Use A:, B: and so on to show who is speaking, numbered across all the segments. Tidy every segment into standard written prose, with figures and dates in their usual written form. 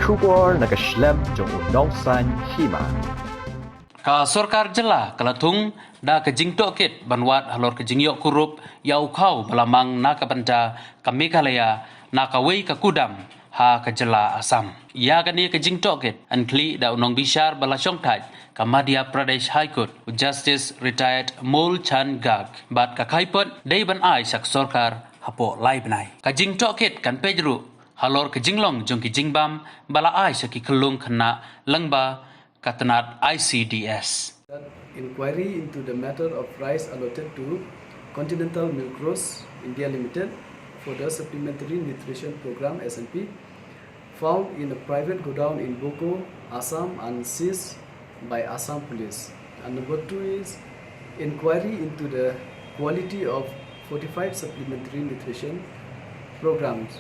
A: Shukor nakaslem jong udongsan Hima.
B: Ka Sorkar jela kalatung da kejing Tohkit banwat Halor kejing yok Kurup yau Khaw balamang na kabanta ka Meghalaya na kawei ka Kudam ha kejela Assam. Ya kani kejing Tohkit ankli da unong bishar balasong taj ka Madhya Pradesh High Court Justice retired Mol Chan Gag bat ka kaipot day ban ai sak Sorkar hapo lai benai. Kejing Tohkit kan pejru Halor kejing long jong Jingbam bala ai saki kelung kena lengba Katanat Icds.
C: Inquiry into the matter of rice allotted to Continental Milk Roast India Limited for the Supplementary Nutrition Program (SNP) found in a private godown in Boko, Assam and seized by Assam police. And number 2 is inquiry into the quality of 45 supplementary nutrition programs,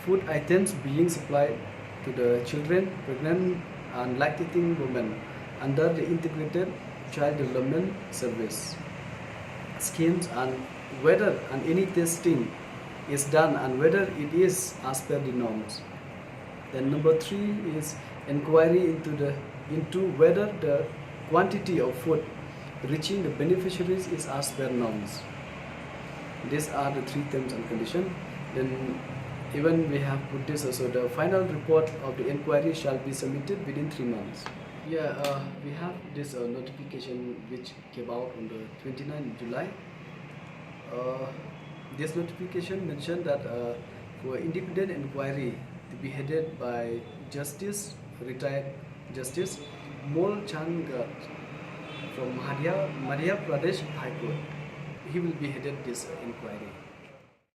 C: food items being supplied to the children, pregnant and lactating women under the Integrated Child Development Service schemes, and whether any testing is done and whether it is as per the norms. Then number 3 is inquiry into whether the quantity of food reaching the beneficiaries is as per norms. These are the 3 terms and conditions. Then even we have put this also, the final report of the inquiry shall be submitted within 3 months. Yeah, we have this notification which came out on the 29th July. This notification mentioned that for independent inquiry to be headed by retired Justice Mol Chan Gag from Madhya Pradesh High Court. He will be headed this inquiry.